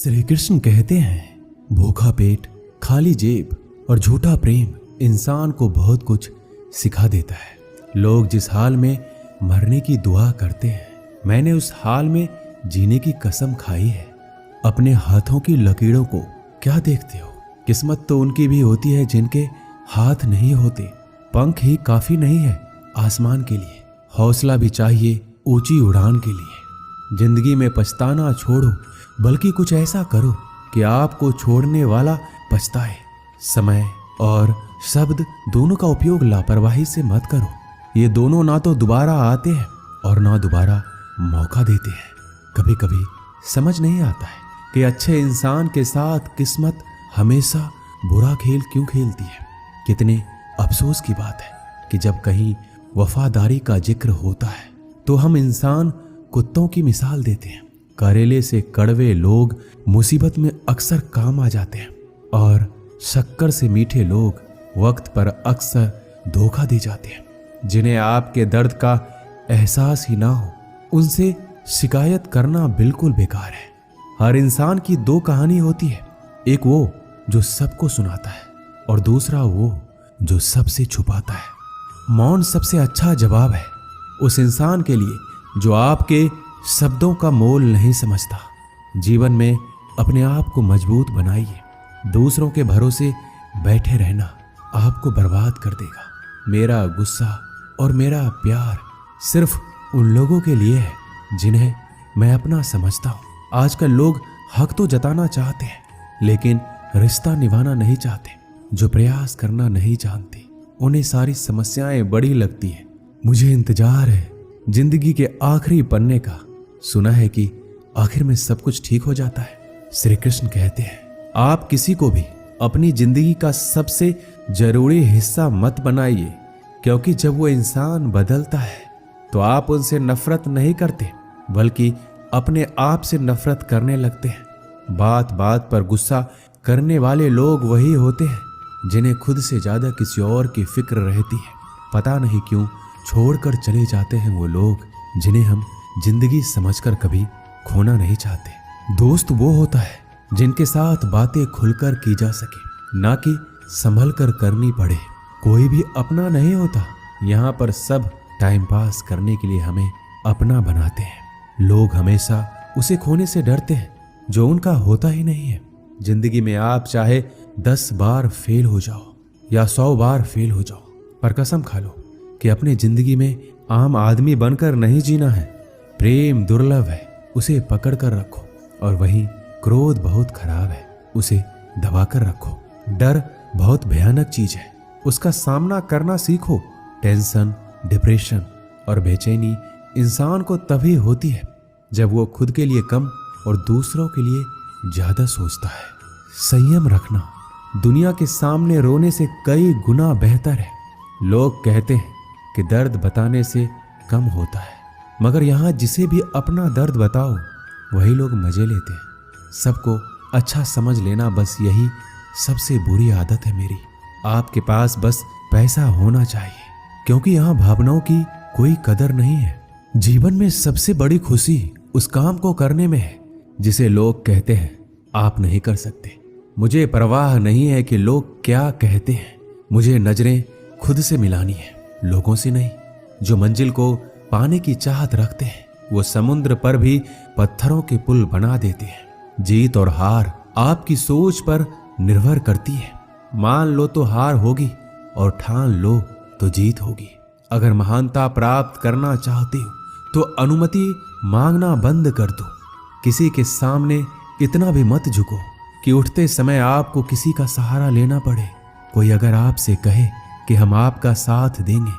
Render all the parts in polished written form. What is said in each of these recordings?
श्री कृष्ण कहते हैं, भूखा पेट, खाली जेब और झूठा प्रेम इंसान को बहुत कुछ सिखा देता है। लोग जिस हाल में मरने की दुआ करते हैं, मैंने उस हाल में जीने की कसम खाई है। अपने हाथों की लकीरों को क्या देखते हो? किस्मत तो उनकी भी होती है जिनके हाथ नहीं होते। पंख ही काफी नहीं है आसमान के लिए, हौसला भी चाहिए ऊंची उड़ान के लिए। जिंदगी में पछताना छोड़ो, बल्कि कुछ ऐसा करो कि आपको छोड़ने वाला पछताए। समय और शब्द दोनों का उपयोग लापरवाही से मत करो। ये दोनों ना तो दोबारा आते हैं और ना दोबारा मौका देते हैं। कभी कभी समझ नहीं आता है कि अच्छे इंसान के साथ किस्मत हमेशा बुरा खेल क्यों खेलती है। कितने अफसोस की बात है कि जब कहीं वफादारी का जिक्र होता है तो हम इंसान कुत्तों की मिसाल देते हैं। करेले से कड़वे लोग मुसीबत में अक्सर काम आ जाते हैं और शक्कर से मीठे लोग वक्त पर अक्सर धोखा दे जाते हैं। जिन्हें आपके दर्द का एहसास ही ना हो, उनसे शिकायत करना बिल्कुल बेकार है। हर इंसान की दो कहानी होती है, एक वो जो सबको सुनाता है और दूसरा वो जो सबसे छुपाता है। मौन सबसे अच्छा जवाब है उस इंसान के लिए जो आपके शब्दों का मोल नहीं समझता। जीवन में अपने आप को मजबूत बनाइए। दूसरों के भरोसे बैठे रहना आपको बर्बाद कर देगा। मेरा गुस्सा और मेरा प्यार सिर्फ उन लोगों के लिए है जिन्हें मैं अपना समझता हूँ। आजकल लोग हक तो जताना चाहते हैं, लेकिन रिश्ता निभाना नहीं चाहते। जो प्रयास करना नहीं जानते, उन्हें सारी समस्याएं बड़ी लगती है। मुझे इंतजार है जिंदगी के आखिरी पन्ने का। सुना है कि आखिर में सब कुछ ठीक हो जाता है। श्री कृष्ण कहते हैं, आप किसी को भी अपनी जिंदगी का सबसे जरूरी हिस्सा मत बनाइए, क्योंकि जब वो इंसान बदलता है तो आप उनसे नफरत नहीं करते, बल्कि अपने आप से नफरत करने लगते हैं। बात बात पर गुस्सा करने वाले लोग वही होते हैं जिन्हें खुद से ज्यादा किसी और की फिक्र रहती है। पता नहीं क्यों छोड़कर चले जाते हैं वो लोग जिन्हें हम जिंदगी समझकर कभी खोना नहीं चाहते। दोस्त वो होता है जिनके साथ बातें खुलकर की जा सके, ना कि संभल कर करनी पड़े। कोई भी अपना नहीं होता। यहाँ पर सब टाइम पास करने के लिए हमें अपना बनाते हैं। लोग हमेशा उसे खोने से डरते हैं जो उनका होता ही नहीं है। जिंदगी में आप चाहे 10 बार फेल हो जाओ या 100 बार फेल हो जाओ, पर कसम खा लो कि अपनी जिंदगी में आम आदमी बनकर नहीं जीना है। प्रेम दुर्लभ है, उसे पकड़ कर रखो। और वहीं क्रोध बहुत खराब है, उसे दबा कर रखो। डर बहुत भयानक चीज है, उसका सामना करना सीखो। टेंशन, डिप्रेशन और बेचैनी इंसान को तभी होती है जब वो खुद के लिए कम और दूसरों के लिए ज्यादा सोचता है। संयम रखना दुनिया के सामने रोने से कई गुना बेहतर है। लोग कहते हैं कि दर्द बताने से कम होता है, मगर यहाँ जिसे भी अपना दर्द बताओ वही लोग मजे लेते हैं। सबको अच्छा समझ लेना, बस यही सबसे बुरी आदत है मेरी। आपके पास बस पैसा होना चाहिए, क्योंकि यहाँ भावनाओं की कोई कदर नहीं है। जीवन में सबसे बड़ी खुशी उस काम को करने में है जिसे लोग कहते हैं आप नहीं कर सकते। मुझे परवाह नहीं है कि लोग क्या कहते हैं। मुझे नजरें खुद से मिलानी है, लोगों से नहीं। जो मंजिल को पाने की चाहत रखते हैं वो समुद्र पर भी पत्थरों के पुल बना देते हैं। जीत और हार आपकी सोच पर निर्भर करती है। मान लो तो हार होगी और ठान लो तो जीत होगी। अगर महानता प्राप्त करना चाहते हो तो अनुमति मांगना बंद कर दो। किसी के सामने इतना भी मत झुको कि उठते समय आपको किसी का सहारा लेना पड़े। कोई अगर आपसे कहे कि हम आपका साथ देंगे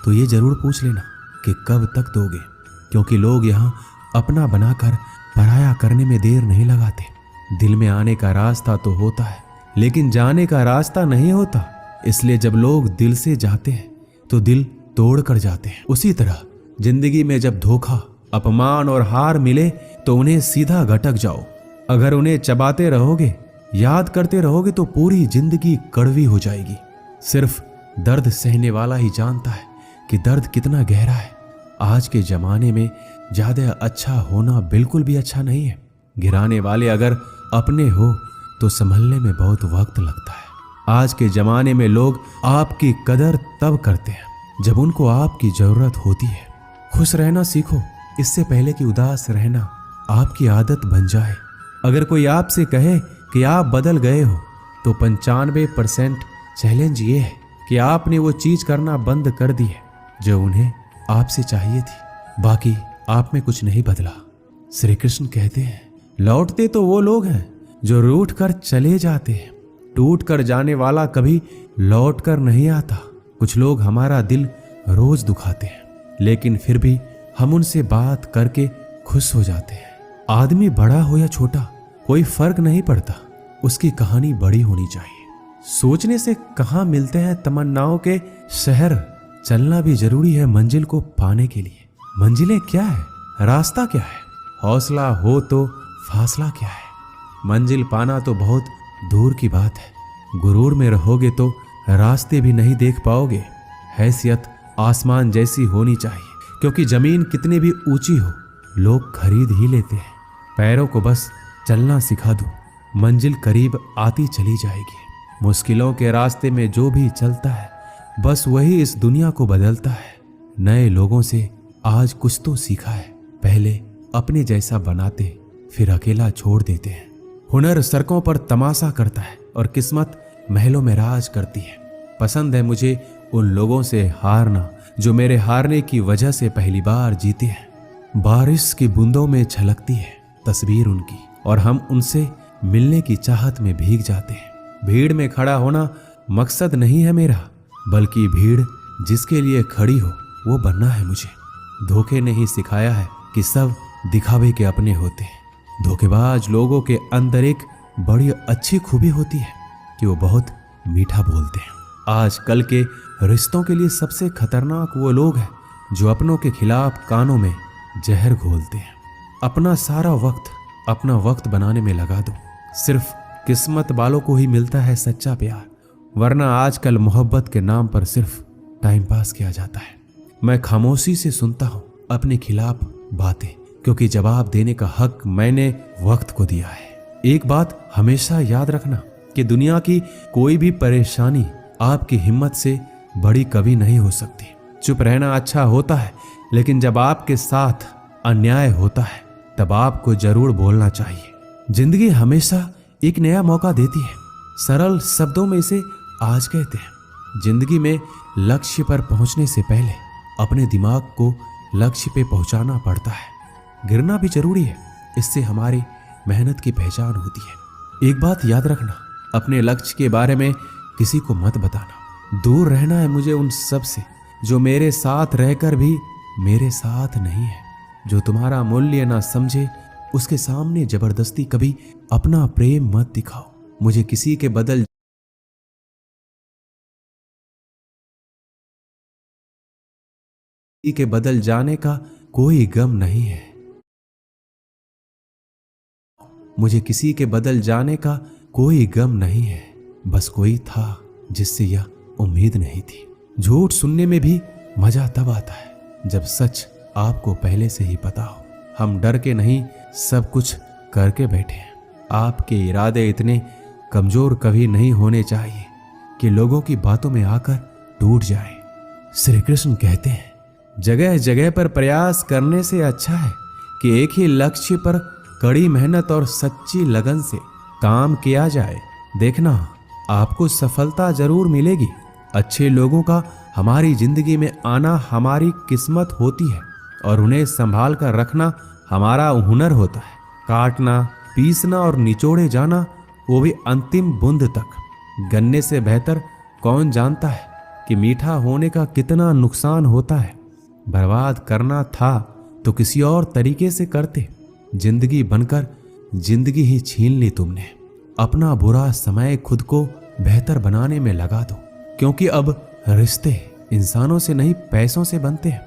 तो ये जरूर पूछ लेना कि कब तक दोगे, क्योंकि लोग यहाँ अपना बनाकर पराया करने में देर नहीं लगाते। दिल में आने का रास्ता तो होता है, लेकिन जाने का रास्ता नहीं होता। इसलिए जब लोग दिल से जाते हैं तो दिल तोड़ कर जाते हैं। उसी तरह जिंदगी में जब धोखा, अपमान और हार मिले तो उन्हें सीधा घटक जाओ। अगर उन्हें चबाते रहोगे, याद करते रहोगे तो पूरी जिंदगी कड़वी हो जाएगी। सिर्फ दर्द सहने वाला ही जानता है कि दर्द कितना गहरा है। आज के जमाने में ज्यादा अच्छा होना बिल्कुल भी अच्छा नहीं है। गिराने वाले अगर अपने हो तो संभलने में बहुत वक्त लगता है। आज के जमाने में लोग आपकी कदर तब करते हैं जब उनको आपकी जरूरत होती है। खुश रहना सीखो, इससे पहले कि उदास रहना आपकी आदत बन जाए। अगर कोई आपसे कहे कि आप बदल गए हो तो 95% चैलेंज ये है कि आपने वो चीज करना बंद कर दी है जो उन्हें आपसे चाहिए थी। बाकी आप में कुछ नहीं बदला। श्री कृष्ण कहते हैं, लौटते तो वो लोग हैं जो रूठ कर चले जाते हैं, टूट कर जाने वाला कभी लौट कर नहीं आता। कुछ लोग हमारा दिल रोज दुखाते हैं, लेकिन फिर भी हम उनसे बात करके खुश हो जाते हैं। आदमी बड़ा हो या छोटा कोई फर्क नहीं पड़ता, उसकी कहानी बड़ी होनी चाहिए। सोचने से कहाँ मिलते हैं तमन्नाओं के शहर, चलना भी जरूरी है मंजिल को पाने के लिए। मंजिलें क्या है, रास्ता क्या है, हौसला हो तो फासला क्या है। मंजिल पाना तो बहुत दूर की बात है। गुरूर में रहोगे तो रास्ते भी नहीं देख पाओगे। हैसियत आसमान जैसी होनी चाहिए, क्योंकि जमीन कितनी भी ऊंची हो लोग खरीद ही लेते हैं। पैरों को बस चलना सिखा दो, मंजिल करीब आती चली जाएगी। मुश्किलों के रास्ते में जो भी चलता है बस वही इस दुनिया को बदलता है। नए लोगों से आज कुछ तो सीखा है, पहले अपने जैसा बनाते फिर अकेला छोड़ देते हैं। हुनर सड़कों पर तमाशा करता है और किस्मत महलों में राज करती है। पसंद है मुझे उन लोगों से हारना जो मेरे हारने की वजह से पहली बार जीते हैं। बारिश की बूंदों में झलकती है तस्वीर उनकी और हम उनसे मिलने की चाहत में भीग जाते हैं। भीड़ में खड़ा होना मकसद नहीं है मेरा, बल्कि भीड़ जिसके लिए खड़ी हो वो बनना है मुझे। धोखे ने ही सिखाया है कि सब दिखावे के अपने होते हैं। धोखेबाज लोगों के अंदर एक बड़ी अच्छी खूबी होती है कि वो बहुत मीठा बोलते हैं। आजकल के रिश्तों के लिए सबसे खतरनाक वो लोग हैं जो अपनों के खिलाफ कानों में जहर घोलते हैं। अपना सारा वक्त अपना वक्त बनाने में लगा दो। सिर्फ किस्मत वालों को ही मिलता है सच्चा प्यार, वरना आजकल मोहब्बत के नाम पर सिर्फ टाइम पास किया जाता है। मैं खामोशी से सुनता हूँ अपने खिलाफ बातें, क्योंकि जवाब देने का हक मैंने वक्त को दिया है। एक बात हमेशा याद रखना कि दुनिया की कोई भी परेशानी आपकी हिम्मत से बड़ी कभी नहीं हो सकती। चुप रहना अच्छा होता है, लेकिन जब आपके साथ अन्याय होता है तब आपको जरूर बोलना चाहिए। जिंदगी हमेशा एक नया मौका देती है। सरल शब्दों में इसे आज कहते हैं। जिंदगी में लक्ष्य पर पहुंचने से पहले अपने दिमाग को लक्ष्य पे पहुंचाना पड़ता है। गिरना भी जरूरी है, इससे हमारी मेहनत की पहचान होती है। एक बात याद रखना, अपने लक्ष्य के बारे में किसी को मत बताना। दूर रहना है मुझे उन सब से जो मेरे साथ रहकर भी मेरे साथ नहीं है। जो तुम्हारा मूल्य ना समझे उसके सामने जबरदस्ती कभी अपना प्रेम मत दिखाओ। मुझे किसी के बदल जाने का कोई गम नहीं है। मुझे किसी के बदल जाने का कोई गम नहीं है, बस कोई था जिससे यह उम्मीद नहीं थी। झूठ सुनने में भी मजा तब आता है जब सच आपको पहले से ही पता हो। हम डर के नहीं सब कुछ करके बैठे हैं। आपके इरादे इतने कमजोर कभी नहीं होने चाहिए कि लोगों की बातों में आकर टूट जाए। श्री कृष्ण कहते हैं, जगह जगह पर प्रयास करने से अच्छा है कि एक ही लक्ष्य पर कड़ी मेहनत और सच्ची लगन से काम किया जाए। देखना आपको सफलता जरूर मिलेगी। अच्छे लोगों का हमारी जिंदगी में आना हमारी किस्मत होती है और उन्हें संभाल कर रखना हमारा हुनर होता है। काटना, पीसना और निचोड़े जाना, वो भी अंतिम बूंद तक। गन्ने से बेहतर कौन जानता है कि मीठा होने का कितना नुकसान होता है। बर्बाद करना था तो किसी और तरीके से करते। जिंदगी बनकर जिंदगी ही छीन ली तुमने। अपना बुरा समय खुद को बेहतर बनाने में लगा दो, क्योंकि अब रिश्ते इंसानों से नहीं पैसों से बनते हैं।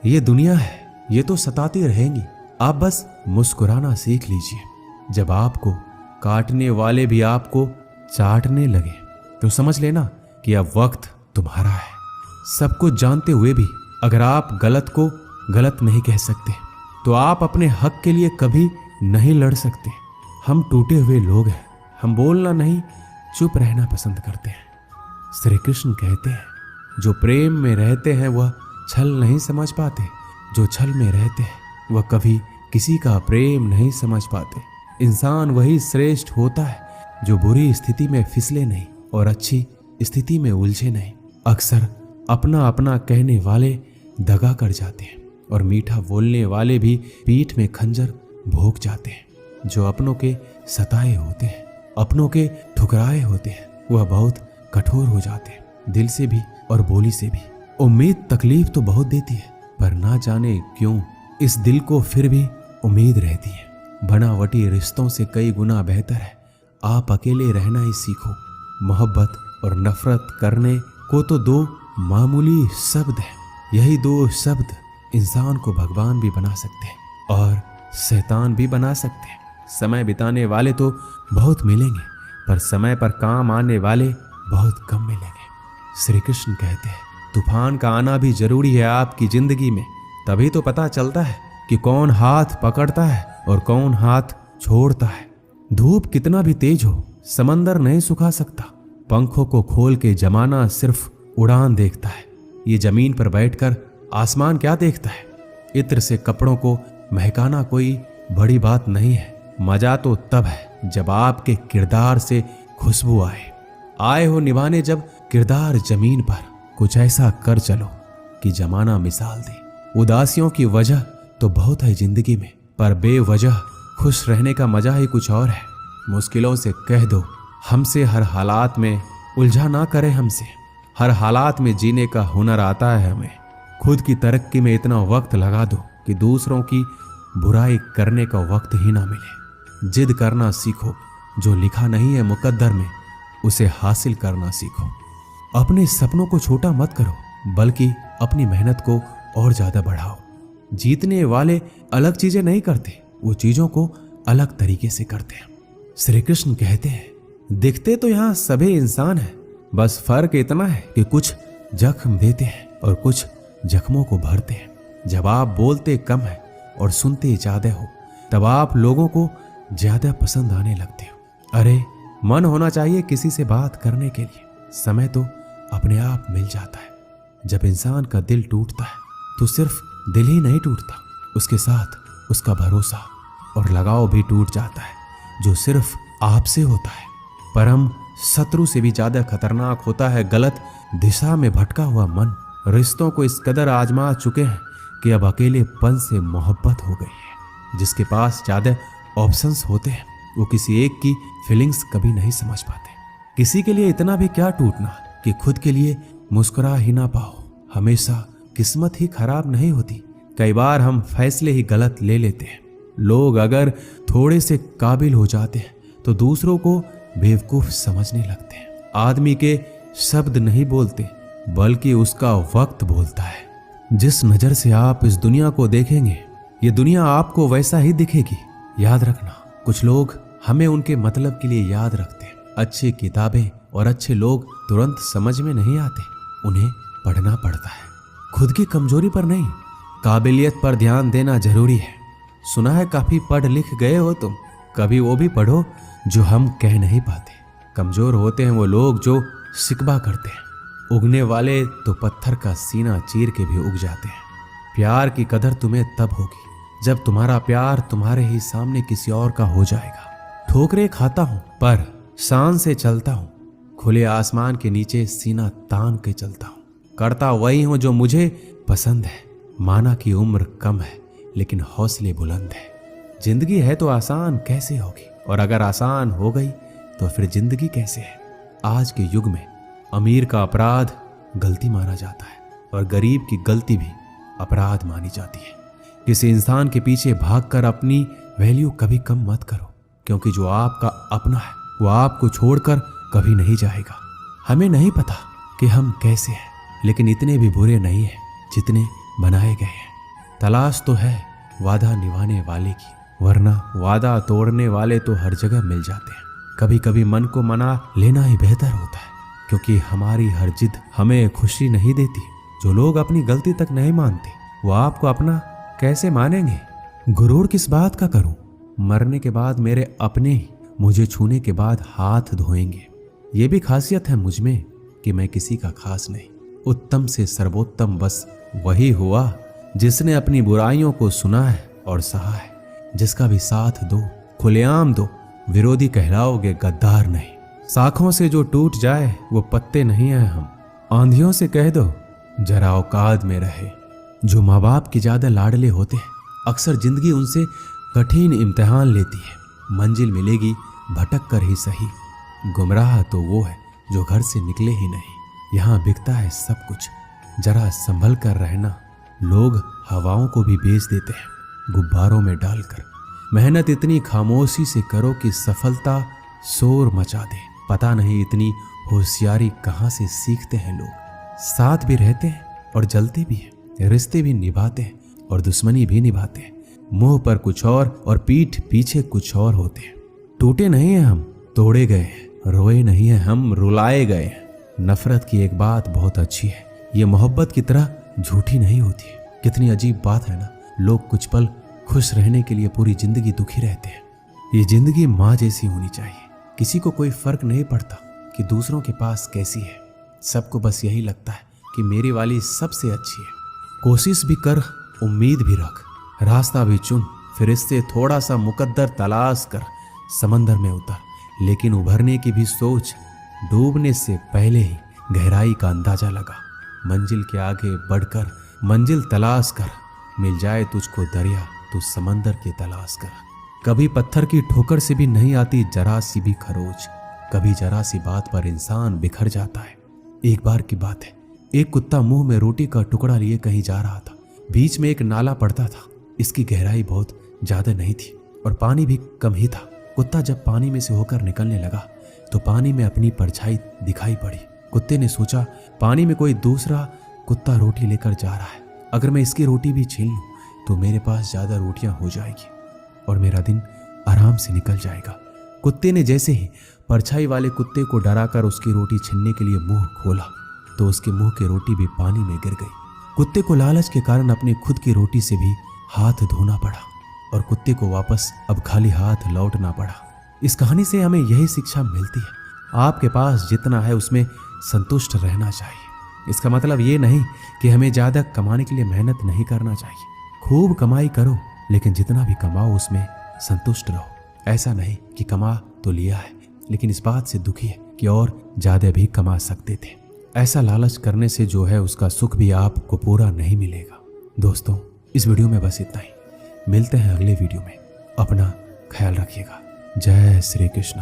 ये दुनिया है, ये तो सताती रहेंगी। आप बस मुस्कुराना सीख लीजिए। जब आपको काटने वाले भी आपको चाटने लगे तो समझ लेना कि अब वक्त तुम्हारा है। सब कुछ जानते हुए भी अगर आप गलत को गलत नहीं कह सकते तो आप अपने हक के लिए कभी नहीं लड़ सकते। हम टूटे हुए लोग हैं, हम बोलना नहीं चुप रहना पसंद करते हैं। श्री कृष्ण कहते हैं, जो प्रेम में रहते हैं वह छल नहीं समझ पाते, जो छल में रहते हैं वह कभी किसी का प्रेम नहीं समझ पाते। इंसान वही श्रेष्ठ होता है जो बुरी स्थिति में फिसले नहीं और अच्छी स्थिति में उलझे नहीं। अक्सर अपना अपना कहने वाले दगा कर जाते हैं और मीठा बोलने वाले भी पीठ में खंजर भोंक जाते हैं। जो अपनों के सताए होते हैं, अपनों के ठुकराए होते हैं, वह बहुत कठोर हो जाते हैं, दिल से भी और बोली से भी। उम्मीद तकलीफ तो बहुत देती है, पर ना जाने क्यों इस दिल को फिर भी उम्मीद रहती है। बनावटी रिश्तों से कई गुना बेहतर है आप अकेले रहना ही सीखो। मोहब्बत और नफरत करने को तो दो मामूली शब्द हैं। यही दो शब्द इंसान को भगवान भी बना सकते हैं और शैतान भी बना सकते हैं। समय बिताने वाले तो बहुत मिलेंगे, पर समय पर काम आने वाले बहुत कम मिलेंगे। श्री कृष्ण कहते हैं, तूफान का आना भी जरूरी है आपकी जिंदगी में, तभी तो पता चलता है कि कौन हाथ पकड़ता है और कौन हाथ छोड़ता है। धूप कितना भी तेज हो समंदर नहीं सुखा सकता। पंखों को खोल के जमाना सिर्फ उड़ान देखता है। ये जमीन पर बैठकर आसमान क्या देखता है। इत्र से कपड़ों को महकाना कोई बड़ी बात नहीं है। मजा तो तब है जब आपके किरदार से खुशबू आए हो निभाने, जब किरदार जमीन पर कुछ ऐसा कर चलो कि जमाना मिसाल दे। उदासियों की वजह तो बहुत है जिंदगी में, पर बेवजह खुश रहने का मजा ही कुछ और है। मुश्किलों से कह दो हमसे, हर हालात में उलझा ना करे हमसे। हर हालात में जीने का हुनर आता है हमें। खुद की तरक्की में इतना वक्त लगा दो कि दूसरों की बुराई करने का वक्त ही ना मिले। जिद करना सीखो, जो लिखा नहीं है मुकद्दर में उसे हासिल करना सीखो। अपने सपनों को छोटा मत करो, बल्कि अपनी मेहनत को और ज्यादा बढ़ाओ। जीतने वाले अलग चीजें नहीं करते, वो चीजों को अलग तरीके से करते हैं। श्री कृष्ण कहते हैं, दिखते तो यहाँ सभी इंसान हैं, बस फर्क इतना है कि कुछ जख्म देते हैं और कुछ जख्मों को भरते हैं। जब आप बोलते कम है और सुनते ज्यादा हो, तब आप लोगों को ज्यादा पसंद आने लगते हो। अरे मन होना चाहिए किसी से बात करने के लिए, समय तो अपने आप मिल जाता है। जब इंसान का दिल टूटता है तो सिर्फ दिल ही नहीं टूटता, उसके साथ उसका भरोसा और लगाव भी टूट जाता है, जो सिर्फ आपसे होता है। परम शत्रु से भी ज्यादा खतरनाक होता है गलत दिशा में भटका हुआ मन। रिश्तों को इस कदर आजमा चुके हैं कि अब अकेलेपन से मोहब्बत हो गई है। जिसके पास ज्यादा ऑप्शंस होते हैं वो किसी एक की फीलिंग्स कभी नहीं समझ पाते। किसी के लिए इतना भी क्या टूटना कि खुद के लिए मुस्कुरा ही ना पाओ। हमेशा किस्मत ही खराब नहीं होती, कई बार हम फैसले ही गलत ले लेते हैं। लोग अगर थोड़े से काबिल हो जाते हैं तो दूसरों को बेवकूफ समझने लगते हैं। आदमी के शब्द नहीं बोलते, बल्कि उसका वक्त बोलता है। जिस नजर से आप इस दुनिया को देखेंगे, ये दुनिया आपको वैसा ही दिखेगी। याद रखना, कुछ लोग हमें उनके मतलब के लिए याद रखते हैं। अच्छी किताबें और अच्छे लोग तुरंत समझ में नहीं आते, उन्हें पढ़ना पड़ता है। खुद की कमजोरी पर नहीं, काबिलियत पर ध्यान देना जरूरी है। सुना है काफी पढ़ लिख गए हो तुम, कभी वो भी पढ़ो जो हम कह नहीं पाते। कमजोर होते हैं वो लोग जो शिकवा करते हैं, उगने वाले तो पत्थर का सीना चीर के भी उग जाते हैं। प्यार की कदर तुम्हें तब होगी जब तुम्हारा प्यार तुम्हारे ही सामने किसी और का हो जाएगा। ठोकरे खाता हूं पर शान से चलता हूं, खुले आसमान के नीचे सीना तान के चलता हूं। करता वही हूं जो मुझे पसंद है। माना कि उम्र कम है लेकिन हौसले बुलंद है। जिंदगी है तो आसान कैसे होगी, और अगर आसान हो गई तो फिर जिंदगी कैसे है। आज के युग में अमीर का अपराध गलती माना जाता है और गरीब की गलती भी अपराध मानी जाती है। किसी इंसान के पीछे भागकर अपनी वैल्यू कभी कम मत करो, क्योंकि जो आपका अपना है वो आपको छोड़कर कभी नहीं जाएगा। हमें नहीं पता कि हम कैसे हैं, लेकिन इतने भी बुरे नहीं हैं जितने बनाए गए हैं। तलाश तो है वादा निभाने वाले की, वरना वादा तोड़ने वाले तो हर जगह मिल जाते हैं। कभी कभी मन को मना लेना ही बेहतर होता है, क्योंकि हमारी हर जिद हमें खुशी नहीं देती। जो लोग अपनी गलती तक नहीं मानते वो आपको अपना कैसे मानेंगे। गुरूर किस बात का करूं, मरने के बाद मेरे अपने ही मुझे छूने के बाद हाथ धोएंगे। ये भी खासियत है मुझ में कि मैं किसी का खास नहीं। उत्तम से सर्वोत्तम बस वही हुआ जिसने अपनी बुराइयों को सुना है और सहा है। जिसका भी साथ दो, खुलेआम दो, विरोधी कहलाओगे, गद्दार नहीं। शाखों से जो टूट जाए वो पत्ते नहीं हैं हम। आंधियों से कह दो जरा औकात में रहे। जो माँ बाप के ज्यादा लाडले होते हैं अक्सर जिंदगी उनसे कठिन इम्तिहान लेती है। मंजिल मिलेगी भटक कर ही सही। गुमराह तो वो है जो घर से निकले ही नहीं। यहाँ बिकता है सब कुछ, जरा संभल कर रहना। लोग हवाओं को भी बेच देते हैं गुब्बारों में डालकर। मेहनत इतनी खामोशी से करो कि सफलता शोर मचा दे। पता नहीं इतनी होशियारी कहाँ से सीखते हैं लोग। साथ भी रहते हैं और जलते भी हैं, रिश्ते भी निभाते हैं और दुश्मनी भी निभाते हैं। मुंह पर कुछ और पीठ पीछे कुछ और होते हैं। टूटे नहीं हैं हम, तोड़े गए हैं। रोए नहीं हैं हम, रुलाए गए हैं। नफरत की एक बात बहुत अच्छी है, ये मोहब्बत की तरह झूठी नहीं होती। कितनी अजीब बात है ना, लोग कुछ पल खुश रहने के लिए पूरी जिंदगी दुखी रहते हैं। ये जिंदगी माँ जैसी होनी चाहिए। किसी को कोई फर्क नहीं पड़ता कि दूसरों के पास कैसी है। सबको बस यही लगता है कि मेरी वाली सबसे अच्छी है। कोशिश भी कर, उम्मीद भी रख, रास्ता भी चुन, फिर इससे थोड़ा सा मुकद्दर तलाश कर, समंदर में उतर। लेकिन उभरने की भी सोच, डूबने से पहले ही गहराई का अंदाजा लगा। मंजिल के आगे बढ़कर मंजिल तलाश कर, मिल जाए तुझको दरिया तो समंदर की तलाश कर। कभी पत्थर की ठोकर से भी नहीं आती जरा सी भी खरोच। कभी जरा सी बात पर इंसान बिखर जाता है। एक बार की बात है, एक कुत्ता मुंह में रोटी का टुकड़ा लिए कहीं जा रहा था। बीच में एक नाला पड़ता था। इसकी गहराई बहुत ज्यादा नहीं थी और पानी भी कम ही था। कुत्ता जब पानी में से होकर निकलने लगा तो पानी में अपनी परछाई दिखाई पड़ी। कुत्ते ने सोचा पानी में कोई दूसरा कुत्ता रोटी लेकर जा रहा है, अगर मैं इसकी रोटी भी छीन लूं तो मेरे पास ज्यादा रोटियां हो जाएगी और मेरा दिन आराम से निकल जाएगा। कुत्ते ने जैसे ही परछाई वाले कुत्ते को डराकर उसकी रोटी छीनने के लिए मुंह खोला तो उसके मुंह की रोटी भी पानी में गिर गई। कुत्ते को लालच के कारण अपनी खुद की रोटी से भी हाथ धोना पड़ा और कुत्ते को वापस अब खाली हाथ लौटना पड़ा। इस कहानी से हमें यही शिक्षा मिलती है, आपके पास जितना है उसमें संतुष्ट रहना चाहिए। इसका मतलब ये नहीं कि हमें ज्यादा कमाने के लिए मेहनत नहीं करना चाहिए। खूब कमाई करो लेकिन जितना भी कमाओ उसमें संतुष्ट रहो। ऐसा नहीं कि कमा तो लिया है लेकिन इस बात से दुखी है कि और ज्यादा भी कमा सकते थे। ऐसा लालच करने से जो है उसका सुख भी आपको पूरा नहीं मिलेगा। दोस्तों, इस वीडियो में बस इतना ही। मिलते हैं अगले वीडियो में। अपना ख्याल रखिएगा। जय श्री कृष्ण।